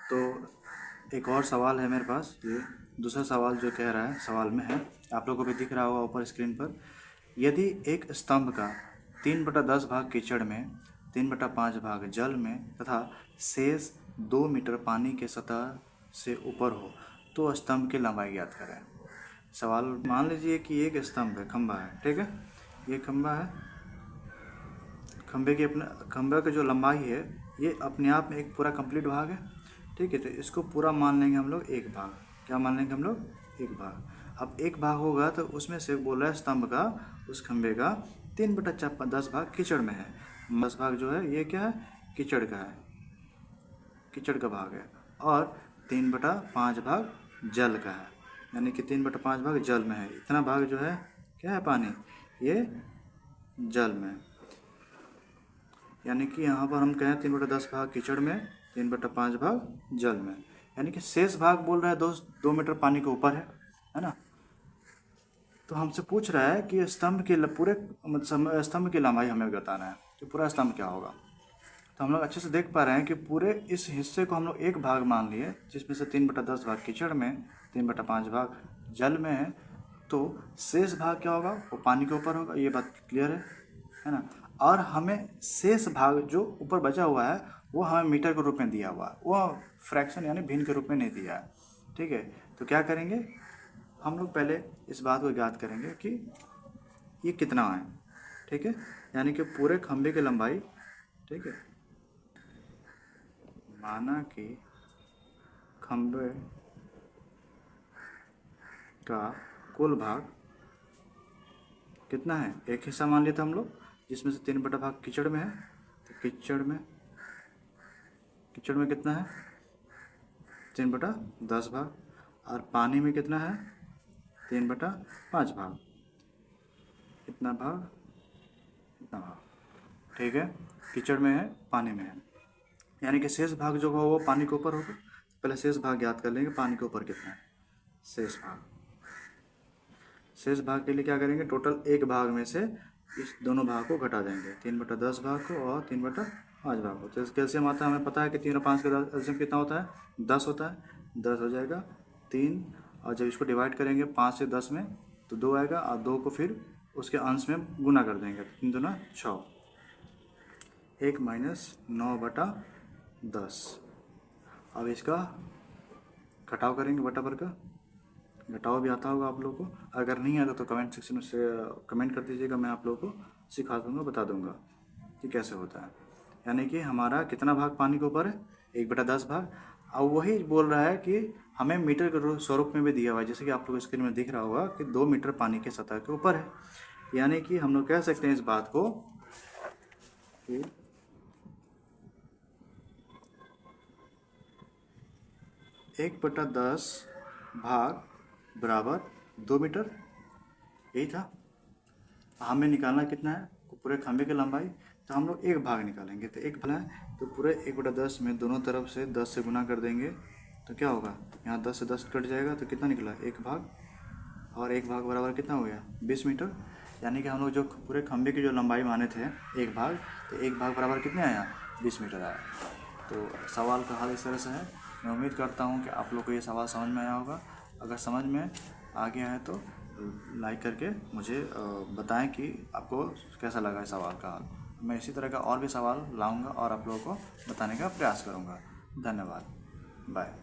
तो एक और सवाल है मेरे पास। ये दूसरा सवाल जो कह रहा है, सवाल में है, आप लोगों को भी दिख रहा होगा ऊपर स्क्रीन पर। यदि एक स्तंभ का 3/10 भाग कीचड़ में, 3/5 भाग जल में तथा शेष 2 मीटर पानी के सतह से ऊपर हो तो स्तंभ की लंबाई ज्ञात करें। सवाल, मान लीजिए कि एक स्तंभ है, खंभा है, ठीक है, ये खंभा है। खंभे की जो लंबाई है ये अपने आप में एक पूरा कंप्लीट भाग है, ठीक है। तो इसको पूरा मान लेंगे हम लोग एक भाग। क्या मान लेंगे हम लोग? एक भाग। अब एक भाग होगा तो उसमें से बोल रहा है स्तंभ का, उस खंभे का 3/10 भाग कीचड़ में है। 10 भाग जो है ये क्या है? कीचड़ का है, कीचड़ का भाग है। और 3/5 भाग जल का है, यानी कि 3/5 भाग जल में है। इतना भाग जो है क्या है? पानी, ये जल में। यानी कि यहाँ पर हम कहें 3/10 भाग कीचड़ में, 3/5 भाग जल में, यानी कि शेष भाग बोल रहा है 2 मीटर पानी के ऊपर है ना। तो हमसे पूछ रहा है कि स्तंभ के पूरे स्तंभ की लंबाई हमें बताना है कि पूरा स्तंभ क्या होगा। तो हम लोग अच्छे से देख पा रहे हैं कि पूरे इस हिस्से को हम लोग एक भाग मान लिए, जिसमें से 3/10 भाग कीचड़ में, 3/5 भाग जल में है। तो शेष भाग क्या होगा? वो पानी के ऊपर होगा, ये बात क्लियर है ना। और हमें शेष भाग जो ऊपर बचा हुआ है वो हमें मीटर के रूप में दिया हुआ है, वो फ्रैक्शन यानी भिन्न के रूप में नहीं दिया है, ठीक है। तो क्या करेंगे हम लोग? पहले इस बात को ज्ञात करेंगे कि ये कितना है, ठीक है। यानी कि पूरे खंभे की लंबाई, ठीक है, माना कि खंभे का कुल भाग कितना है? एक हिस्सा मान लिया था हम लोग, जिसमें से 3 भाग कीचड़ में है। तो कीचड़ में कितना है? 3/10 भाग। और पानी में कितना है? 3/5 भाग। इतना भाग, इतना भाग, ठीक है। कीचड़ में है, पानी में है, यानी कि शेष भाग जो होगा वो पानी के ऊपर होगा। पहले शेष भाग ज्ञात कर लेंगे, पानी के ऊपर कितना है शेष भाग। शेष भाग के लिए क्या करेंगे? टोटल एक भाग में से इस दोनों भाग को घटा देंगे, 3/10 भाग को और 3/5 भाग को। तो इस कैल्शियम आता है, हमें पता है कि 3 और 5 का एल्शियम कितना होता है? 10 होता है। 10 हो जाएगा 3, और जब इसको डिवाइड करेंगे 5 से 10 में तो 2 आएगा, और 2 को फिर उसके अंश में गुना कर देंगे, 3 दूना 6। 1 - 9/10। अब इसका घटाव करेंगे, बटा पर का घटाव भी आता होगा आप लोगों को। अगर नहीं आता तो कमेंट सेक्शन में से कमेंट कर दीजिएगा, मैं आप लोगों को सिखा दूंगा, बता दूंगा कि कैसे होता है। यानी कि हमारा कितना भाग पानी के ऊपर है? 1/10 भाग। अब वही बोल रहा है कि हमें मीटर के स्वरूप में भी दिया हुआ है, जैसे कि आप लोग स्क्रीन में दिख रहा होगा कि 2 मीटर पानी के सतह के ऊपर है। यानी कि हम लोग कह सकते हैं इस बात को कि 1/10 भाग बराबर 2 मीटर, यही था। हमें निकालना कितना है? पूरे खंभे की लंबाई। तो हम लोग एक भाग निकालेंगे, तो एक भाग है तो पूरे 1/10 में दोनों तरफ से 10 से गुना कर देंगे। तो क्या होगा? यहाँ 10 से 10 कट जाएगा, तो कितना निकला? एक भाग। और एक भाग बराबर कितना हो गया? 20 मीटर। यानी कि हम लोग जो पूरे खंभे की जो लंबाई माने थे एक भाग, तो एक भाग बराबर कितने आया? 20 मीटर आया। तो सवाल का हल इस तरह से है। मैं उम्मीद करता हूँ कि आप लोग को ये सवाल समझ में आया होगा। अगर समझ में आ गया है तो लाइक करके मुझे बताएं कि आपको कैसा लगा इस सवाल का हल। मैं इसी तरह का और भी सवाल लाऊंगा और आप लोगों को बताने का प्रयास करूंगा। धन्यवाद, बाय।